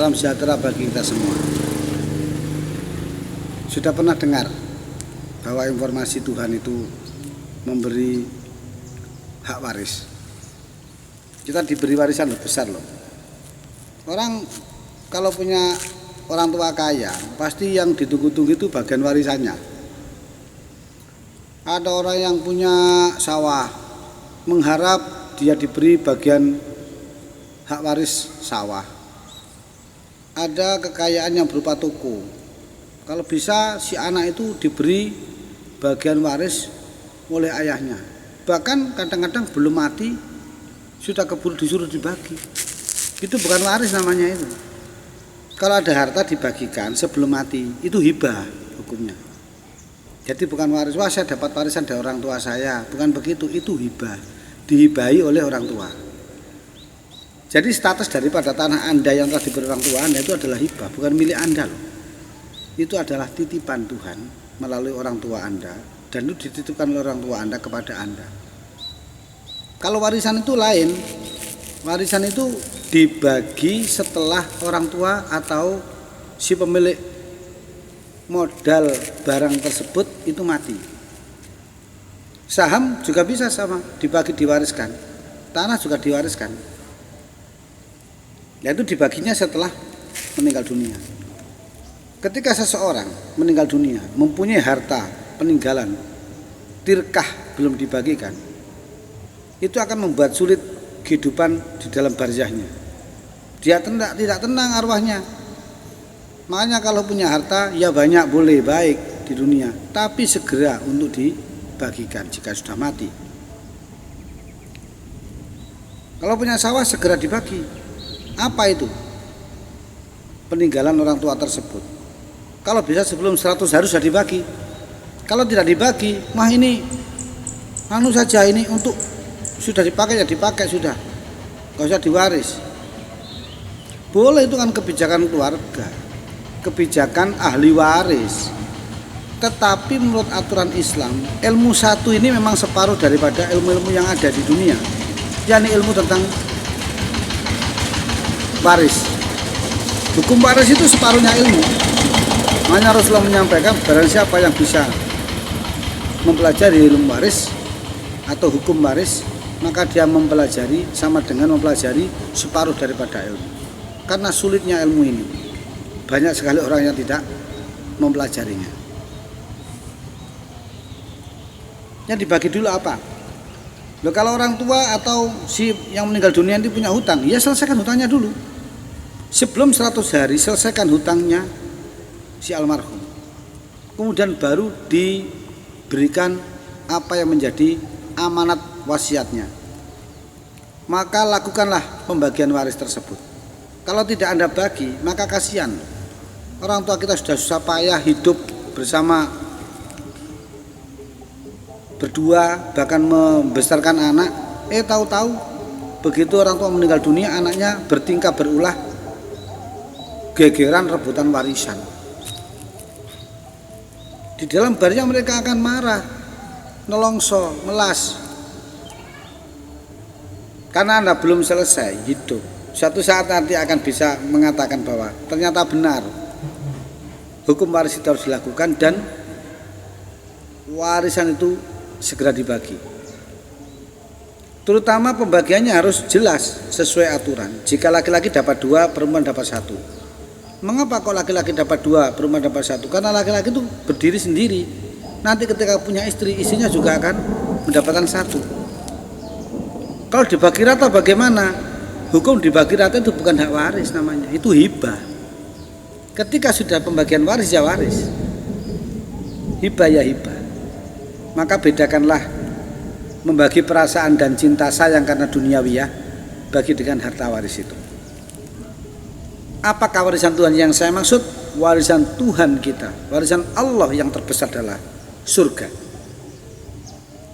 salam sejahtera bagi kita semua. Sudah pernah dengar bahwa informasi Tuhan itu memberi hak waris. Kita diberi warisan besar loh. Orang kalau punya orang tua kaya, pasti yang ditunggu-tunggu itu bagian warisannya. Ada orang yang punya sawah, mengharap dia diberi bagian hak waris sawah. Ada kekayaan yang berupa toko. Kalau bisa si anak itu diberi bagian waris oleh ayahnya. Bahkan kadang-kadang belum mati sudah keburu disuruh dibagi. Itu bukan waris namanya itu. Kalau ada harta dibagikan sebelum mati, itu hibah hukumnya. Jadi bukan waris, wah saya dapat warisan dari orang tua saya. Bukan begitu, itu hibah. Dihibahi oleh orang tua. Jadi status daripada tanah Anda yang telah diberi orang tua Anda itu adalah hibah, bukan milik Anda loh. Itu adalah titipan Tuhan melalui orang tua Anda, dan itu dititipkan oleh orang tua Anda kepada Anda. Kalau warisan itu lain, warisan itu dibagi setelah orang tua atau si pemilik modal barang tersebut itu mati. Saham juga bisa sama, dibagi diwariskan. Tanah juga diwariskan. Yaitu dibaginya setelah meninggal dunia. Ketika seseorang meninggal dunia mempunyai harta peninggalan, tirkah belum dibagikan, itu akan membuat sulit kehidupan di dalam barzahnya. Dia tidak tenang arwahnya. Makanya kalau punya harta ya banyak boleh baik di dunia, tapi segera untuk dibagikan jika sudah mati. Kalau punya sawah segera dibagi. Apa itu? Peninggalan orang tua tersebut. Kalau bisa sebelum 100 hari sudah dibagi. Kalau tidak dibagi, mah ini anu saja, ini untuk sudah dipakai ya dipakai sudah. Enggak usah diwaris. Boleh, itu kan kebijakan keluarga, kebijakan ahli waris. Tetapi menurut aturan Islam, ilmu satu ini memang separuh daripada ilmu-ilmu yang ada di dunia, yakni ilmu tentang waris. Hukum waris itu separuhnya ilmu. Makanya Rasulullah menyampaikan barang siapa yang bisa mempelajari ilmu waris atau hukum waris, maka dia mempelajari sama dengan mempelajari separuh daripada ilmu. Karena sulitnya ilmu ini, banyak sekali orang yang tidak mempelajarinya. Yang dibagi dulu apa? Loh, kalau orang tua atau si yang meninggal dunia ini punya hutang, ya selesaikan hutangnya dulu. Sebelum 100 hari selesaikan hutangnya si almarhum. Kemudian baru diberikan apa yang menjadi amanat wasiatnya. Maka lakukanlah pembagian waris tersebut. Kalau tidak Anda bagi, maka kasihan. Orang tua kita sudah susah payah hidup bersama berdua, bahkan membesarkan anak. Tahu-tahu begitu orang tua meninggal dunia, anaknya bertingkah berulah, gegeran rebutan warisan. Di dalam barzah mereka akan marah, nelongso, melas. Karena Anda belum selesai hidup. Suatu saat nanti akan bisa mengatakan bahwa ternyata benar hukum waris itu harus dilakukan dan warisan itu segera dibagi. Terutama pembagiannya harus jelas sesuai aturan. Jika laki-laki dapat 2, perempuan dapat 1. Mengapa kok laki-laki dapat 2, perempuan dapat 1? Karena laki-laki itu berdiri sendiri. Nanti ketika punya istri, istrinya juga akan mendapatkan 1. Kalau dibagi rata bagaimana? Hukum dibagi rata itu bukan hak waris namanya, itu hibah. Ketika sudah pembagian waris ya waris, hibah ya hibah. Maka bedakanlah membagi perasaan dan cinta sayang karena duniawiyah bagi dengan harta waris itu. Apakah warisan Tuhan yang saya maksud? Warisan Tuhan kita, warisan Allah yang terbesar adalah surga.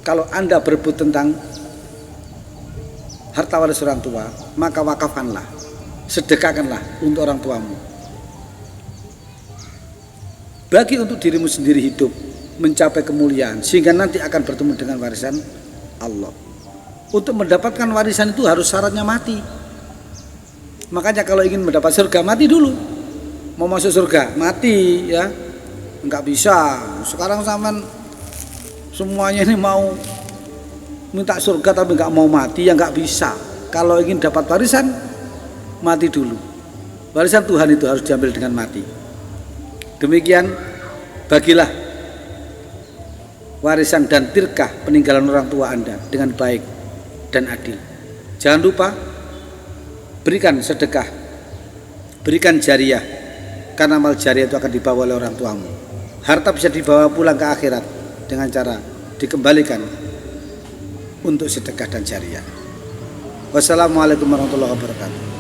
Kalau Anda berebut tentang harta waris orang tua, maka wakafkanlah, sedekahkanlah untuk orang tuamu. Bagi untuk dirimu sendiri hidup, mencapai kemuliaan, sehingga nanti akan bertemu dengan warisan Allah. Untuk mendapatkan warisan itu harus syaratnya mati. Makanya kalau ingin mendapat surga mati dulu. Mau masuk surga mati ya. Enggak bisa. Sekarang zaman semuanya ini mau minta surga tapi enggak mau mati, ya enggak bisa. Kalau ingin dapat warisan mati dulu. Warisan Tuhan itu harus diambil dengan mati. Demikian, bagilah warisan dan tirkah peninggalan orang tua Anda dengan baik dan adil. Jangan lupa berikan sedekah, berikan jariah, karena amal jariah itu akan dibawa oleh orang tuamu. Harta bisa dibawa pulang ke akhirat dengan cara dikembalikan untuk sedekah dan jariah. Wassalamualaikum warahmatullahi wabarakatuh.